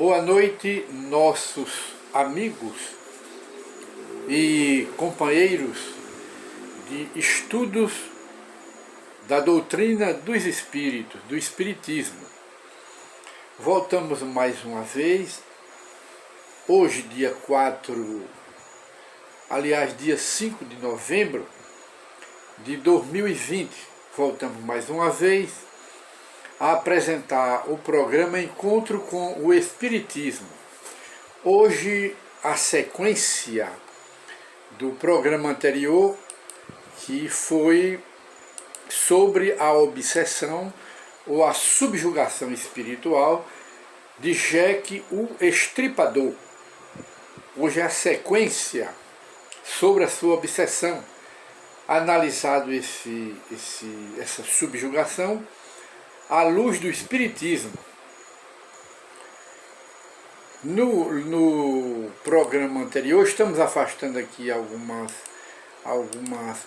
Boa noite, nossos amigos e companheiros de estudos da doutrina dos espíritos, do espiritismo. Voltamos mais uma vez, hoje dia 5 de novembro de 2020, voltamos mais uma vez a apresentar o programa Encontro com o Espiritismo. Hoje a sequência do programa anterior, que foi sobre a obsessão ou a subjugação espiritual de Jack o Estripador. Hoje é a sequência sobre a sua obsessão, analisado essa subjugação à luz do Espiritismo. No programa anterior, estamos afastando aqui algumas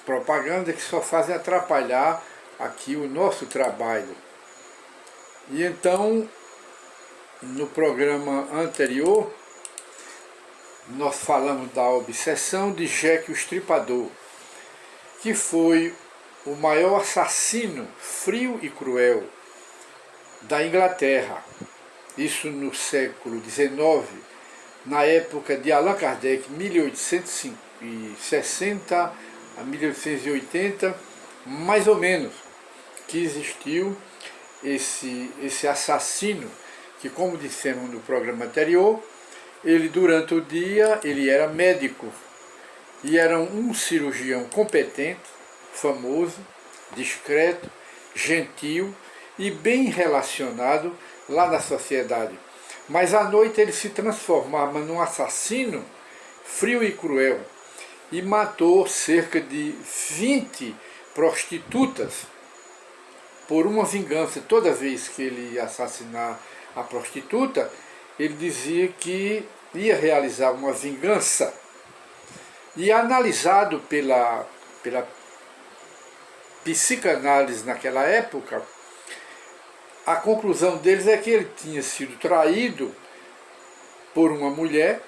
propagandas que só fazem atrapalhar aqui o nosso trabalho. E então, no programa anterior, nós falamos da obsessão de Jack o Estripador, que foi o maior assassino frio e cruel da Inglaterra, isso no século XIX, na época de Allan Kardec, 1860 a 1880, mais ou menos, que existiu esse assassino, que, como dissemos no programa anterior, ele durante o dia ele era médico e era um cirurgião competente, famoso, discreto, gentil e bem relacionado lá na sociedade. Mas à noite ele se transformava num assassino frio e cruel e matou cerca de 20 prostitutas por uma vingança. Toda vez que ele ia assassinar a prostituta, ele dizia que ia realizar uma vingança. E analisado pela psicanálise naquela época, a conclusão deles é que ele tinha sido traído por uma mulher,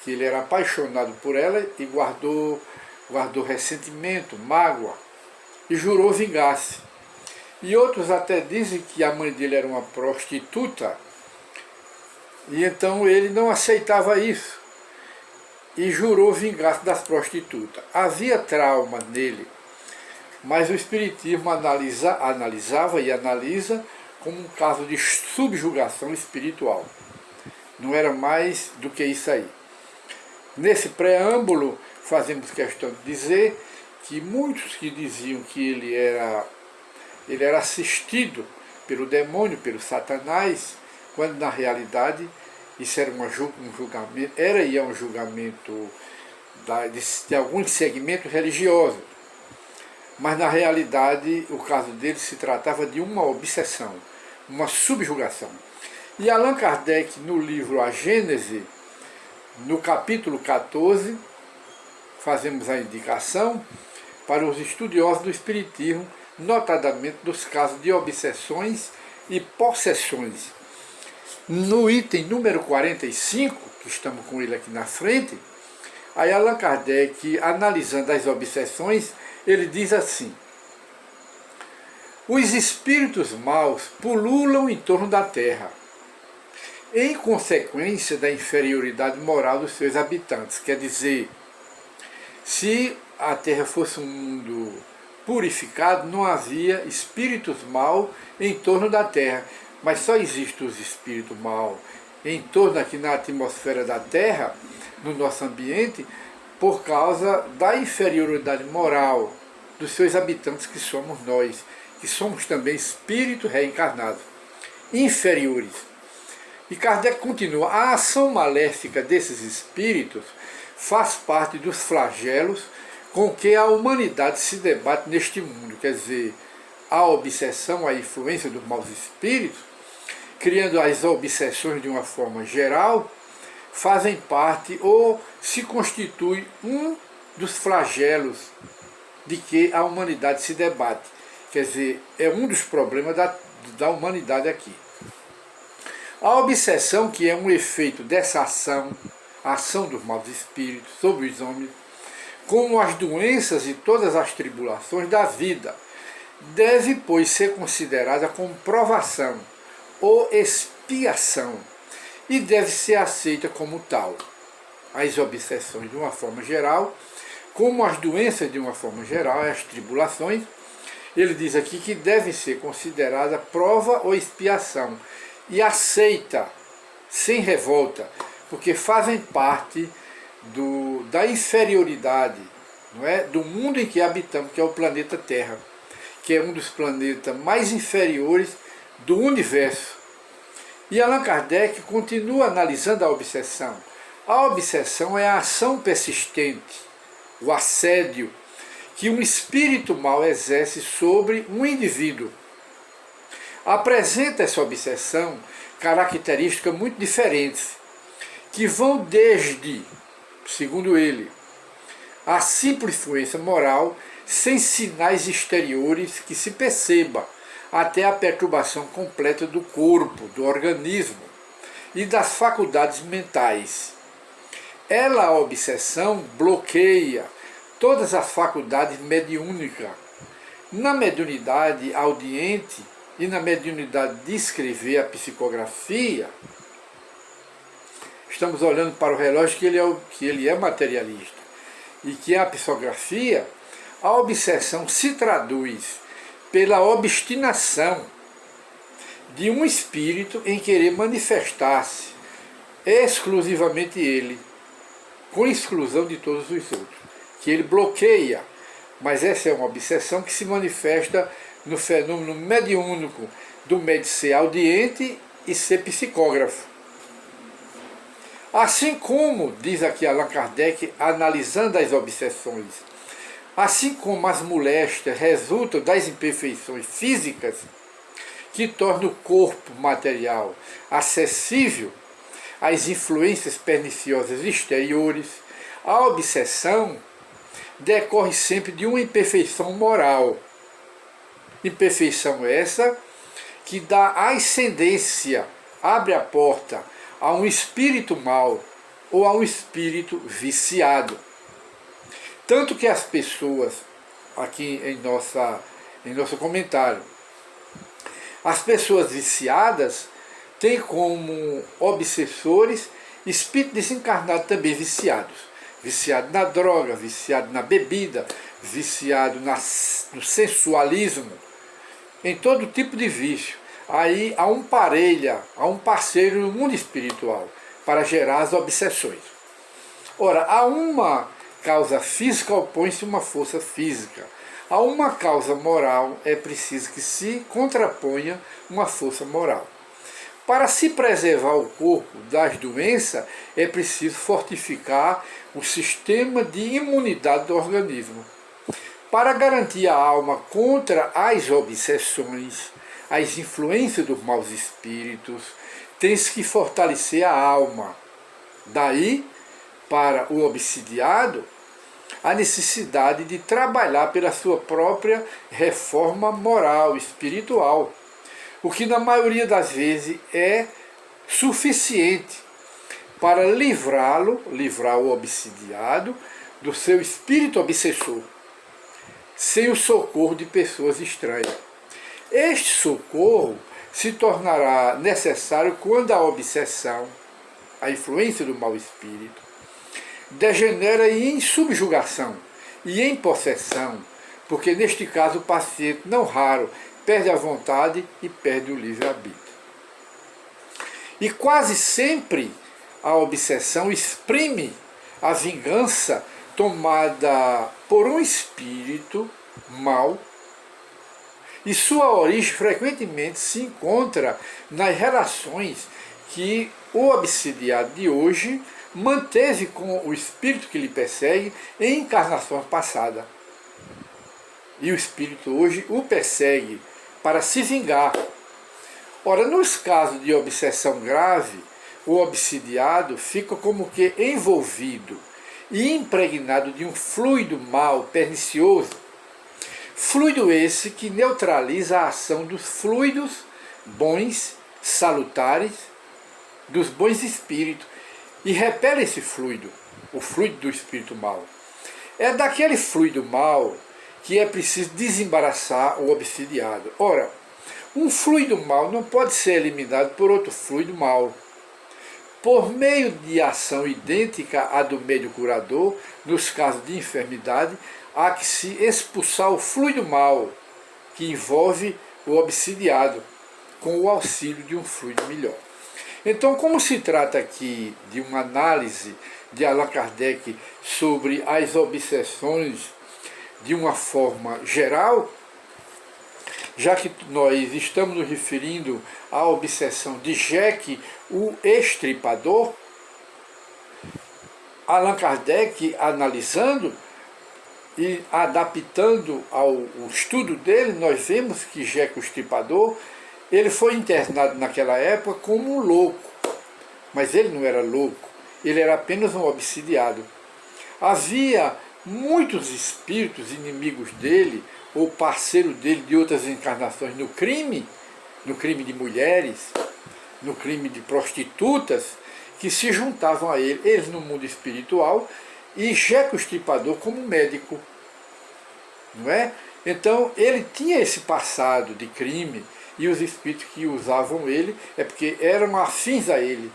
que ele era apaixonado por ela e guardou ressentimento, mágoa, e jurou vingar-se. E outros até dizem que a mãe dele era uma prostituta, e então ele não aceitava isso, e jurou vingar-se das prostitutas. Havia trauma nele, mas o Espiritismo analisava e analisa como um caso de subjugação espiritual. Não era mais do que isso aí. Nesse preâmbulo, fazemos questão de dizer que muitos que diziam que ele era assistido pelo demônio, pelo Satanás, quando na realidade isso era um julgamento, um julgamento de alguns segmentos religiosos. Mas na realidade o caso dele se tratava de uma obsessão, uma subjugação. E Allan Kardec, no livro A Gênese, no capítulo 14, fazemos a indicação para os estudiosos do Espiritismo, notadamente dos casos de obsessões e possessões. No item número 45, que estamos com ele aqui na frente, aí Allan Kardec, analisando as obsessões, ele diz assim: os espíritos maus pululam em torno da Terra, em consequência da inferioridade moral dos seus habitantes. Quer dizer, se a Terra fosse um mundo purificado, não havia espíritos maus em torno da Terra. Mas só existem os espíritos maus em torno aqui na atmosfera da Terra, no nosso ambiente, por causa da inferioridade moral dos seus habitantes, que somos nós, que somos também espíritos reencarnados, inferiores. E Kardec continua: a ação maléfica desses espíritos faz parte dos flagelos com que a humanidade se debate neste mundo. Quer dizer, a obsessão, a influência dos maus espíritos, criando as obsessões de uma forma geral, fazem parte ou se constitui um dos flagelos de que a humanidade se debate. Quer dizer, é um dos problemas da humanidade aqui. A obsessão, que é um efeito dessa ação, a ação dos maus espíritos sobre os homens, como as doenças e todas as tribulações da vida, deve, pois, ser considerada como provação ou expiação e deve ser aceita como tal. As obsessões, de uma forma geral, como as doenças, de uma forma geral, as tribulações, ele diz aqui que devem ser consideradas prova ou expiação e aceita sem revolta, porque fazem parte da inferioridade, não é, do mundo em que habitamos, que é o planeta Terra, que é um dos planetas mais inferiores do universo. E Allan Kardec continua analisando a obsessão. A obsessão é a ação persistente, o assédio que um espírito mau exerce sobre um indivíduo. Apresenta essa obsessão características muito diferentes, que vão desde, segundo ele, a simples influência moral, sem sinais exteriores que se perceba, até a perturbação completa do corpo, do organismo e das faculdades mentais. Ela, a obsessão, bloqueia todas as faculdades mediúnicas. Na mediunidade audiente e na mediunidade de escrever a psicografia, estamos olhando para o relógio que ele é materialista, e que a psicografia, a obsessão se traduz pela obstinação de um espírito em querer manifestar-se exclusivamente ele, com exclusão de todos os outros, que ele bloqueia. Mas essa é uma obsessão que se manifesta no fenômeno mediúnico do médium ser audiente e ser psicógrafo. Assim como, diz aqui Allan Kardec, analisando as obsessões, assim como as moléstias resultam das imperfeições físicas que tornam o corpo material acessível às influências perniciosas exteriores, a obsessão decorre sempre de uma imperfeição moral. Imperfeição essa que dá ascendência, abre a porta a um espírito mau ou a um espírito viciado. Tanto que as pessoas, aqui em nosso comentário, as pessoas viciadas têm como obsessores espíritos desencarnados também viciados. Viciado na droga, viciado na bebida, viciado no sensualismo, em todo tipo de vício. Aí há um parceiro no mundo espiritual para gerar as obsessões. Ora, a uma causa física opõe-se uma força física. A uma causa moral é preciso que se contraponha uma força moral. Para se preservar o corpo das doenças, é preciso fortificar o sistema de imunidade do organismo. Para garantir a alma contra as obsessões, as influências dos maus espíritos, tem-se que fortalecer a alma. Daí, para o obsidiado, a necessidade de trabalhar pela sua própria reforma moral, espiritual, o que na maioria das vezes é suficiente para livrar o obsidiado do seu espírito obsessor, sem o socorro de pessoas estranhas. Este socorro se tornará necessário quando a obsessão, a influência do mau espírito, degenera em subjugação e em possessão, porque neste caso o paciente, não raro, perde a vontade e perde o livre-arbítrio. E quase sempre a obsessão exprime a vingança tomada por um espírito mau, e sua origem frequentemente se encontra nas relações que o obsidiado de hoje manteve com o espírito que lhe persegue em encarnações passadas. E o espírito hoje o persegue para se vingar. Ora, nos casos de obsessão grave, o obsidiado fica como que envolvido e impregnado de um fluido mau, pernicioso. Fluido esse que neutraliza a ação dos fluidos bons, salutares, dos bons espíritos e repele esse fluido, o fluido do espírito mau. É daquele fluido mau que é preciso desembaraçar o obsidiado. Ora, um fluido mau não pode ser eliminado por outro fluido mau. Por meio de ação idêntica à do médium curador, nos casos de enfermidade, há que se expulsar o fluido mau, que envolve o obsidiado, com o auxílio de um fluido melhor. Então, como se trata aqui de uma análise de Allan Kardec sobre as obsessões de uma forma geral, já que nós estamos nos referindo à obsessão de Jeque, o Estripador, Allan Kardec, analisando e adaptando ao estudo dele, nós vemos que Jeque o Estripador, ele foi internado naquela época como um louco, mas ele não era louco, ele era apenas um obsidiado. Havia muitos espíritos inimigos dele, ou parceiro dele de outras encarnações no crime de mulheres, no crime de prostitutas, que se juntavam a ele, eles no mundo espiritual, e Jeque o Estripador como médico. Não é? Então ele tinha esse passado de crime, e os espíritos que usavam ele é porque eram afins a ele,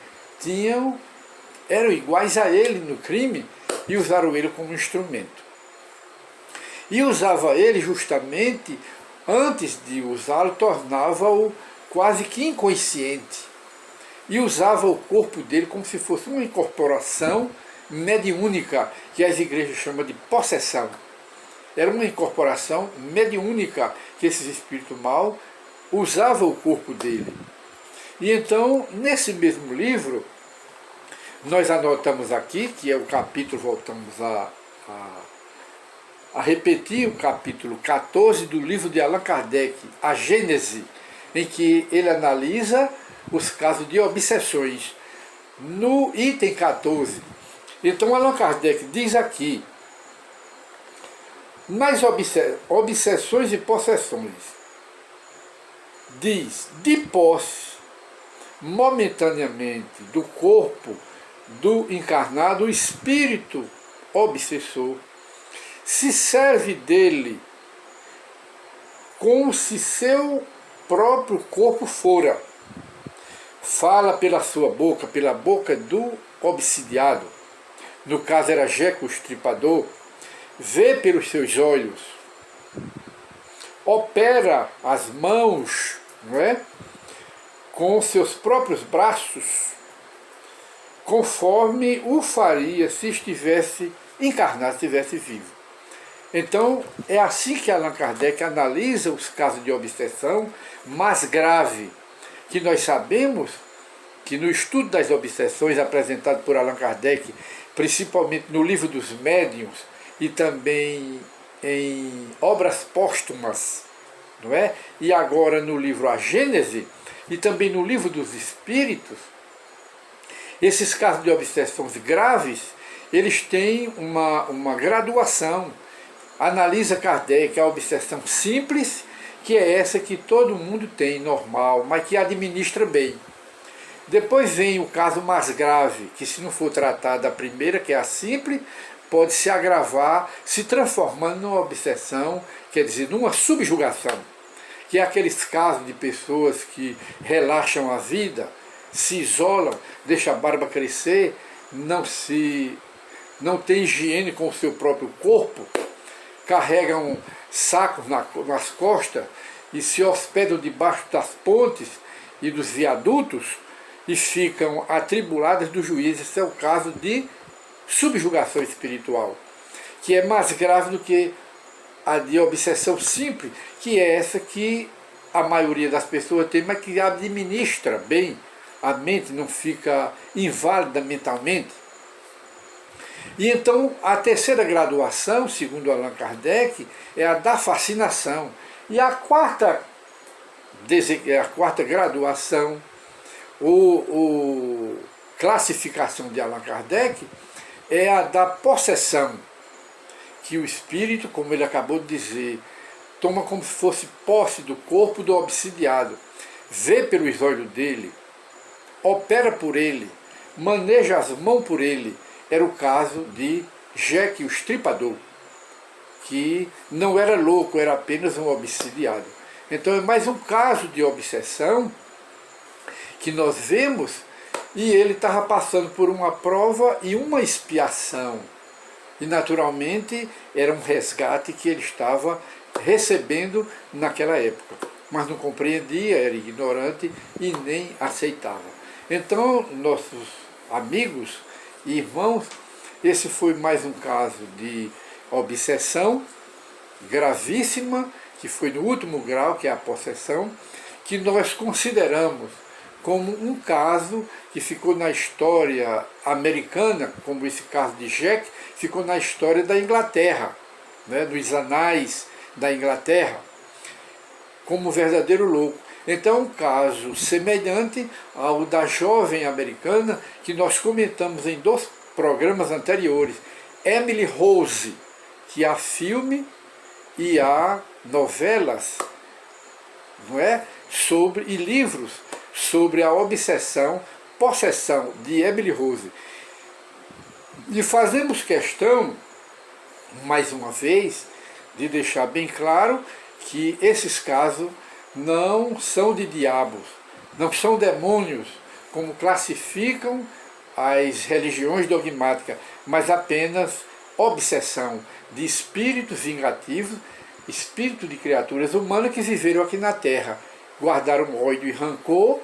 eram iguais a ele no crime, e usaram ele como instrumento. E usava ele justamente, antes de usá-lo, tornava-o quase que inconsciente. E usava o corpo dele como se fosse uma incorporação mediúnica, que as igrejas chamam de possessão. Era uma incorporação mediúnica que esses espíritos maus usavam o corpo dele. E então, nesse mesmo livro, nós anotamos aqui, que é o capítulo, voltamos a repetir o capítulo 14 do livro de Allan Kardec, a Gênese, em que ele analisa os casos de obsessões. No item 14, então Allan Kardec diz aqui, nas obsessões e possessões, diz, de posse momentaneamente do corpo do encarnado, o espírito obsessor se serve dele como se seu próprio corpo fora. Fala pela sua boca, pela boca do obsidiado, no caso era Jeque o Estripador, vê pelos seus olhos, opera as mãos, não é? Com seus próprios braços, conforme o faria se estivesse encarnado, se estivesse vivo. Então, é assim que Allan Kardec analisa os casos de obsessão mais grave, que nós sabemos que no estudo das obsessões apresentado por Allan Kardec, principalmente no livro dos Médiuns e também em obras póstumas, não é? E agora no livro A Gênese e também no livro dos Espíritos, esses casos de obsessões graves, eles têm uma graduação. Analisa Kardec a obsessão simples, que é essa que todo mundo tem, normal, mas que administra bem. Depois vem o caso mais grave, que se não for tratado a primeira, que é a simples, pode se agravar, se transformando numa obsessão, quer dizer, numa subjugação, que é aqueles casos de pessoas que relaxam a vida, se isolam, deixam a barba crescer, não tem higiene com o seu próprio corpo, carregam sacos nas costas e se hospedam debaixo das pontes e dos viadutos e ficam atribuladas do juiz. Esse é o caso de subjugação espiritual, que é mais grave do que a de obsessão simples, que é essa que a maioria das pessoas tem, mas que administra bem, a mente não fica inválida mentalmente. E então a terceira graduação, segundo Allan Kardec, é a da fascinação. E a quarta graduação, classificação de Allan Kardec, é a da possessão, que o espírito, como ele acabou de dizer, toma como se fosse posse do corpo do obsidiado, vê pelos olhos dele, opera por ele, maneja as mãos por ele. Era o caso de Jack o Estripador, que não era louco, era apenas um obsidiado. Então é mais um caso de obsessão que nós vemos, e ele estava passando por uma prova e uma expiação. E naturalmente era um resgate que ele estava recebendo naquela época, mas não compreendia, era ignorante e nem aceitava. Então, nossos amigos e irmãos, esse foi mais um caso de obsessão gravíssima, que foi no último grau, que é a possessão, que nós consideramos como um caso que ficou na história americana, como esse caso de Jack, ficou na história da Inglaterra, né, dos anais da Inglaterra, como um verdadeiro louco. Então é um caso semelhante ao da jovem americana, que nós comentamos em 2 programas anteriores, Emily Rose, que há filme e há novelas, não é? E livros sobre a possessão de Emily Rose. E fazemos questão, mais uma vez, de deixar bem claro que esses casos não são de diabos, não são demônios, como classificam as religiões dogmáticas, mas apenas obsessão de espíritos vingativos, espírito de criaturas humanas que viveram aqui na Terra, guardaram ódio e rancor,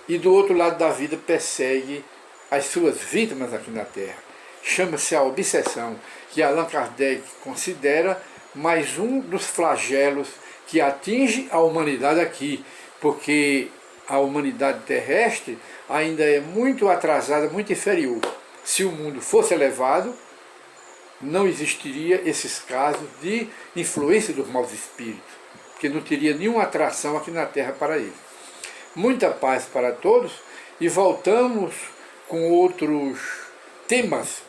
e do outro lado da vida persegue as suas vítimas aqui na Terra. Chama-se a obsessão, que Allan Kardec considera mais um dos flagelos que atinge a humanidade aqui, porque a humanidade terrestre ainda é muito atrasada, muito inferior. Se o mundo fosse elevado, não existiria esses casos de influência dos maus espíritos, porque não teria nenhuma atração aqui na Terra para eles. Muita paz para todos, e voltamos com outros temas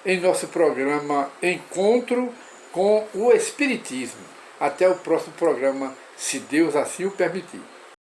em nosso programa Encontro com o Espiritismo. Até o próximo programa, se Deus assim o permitir.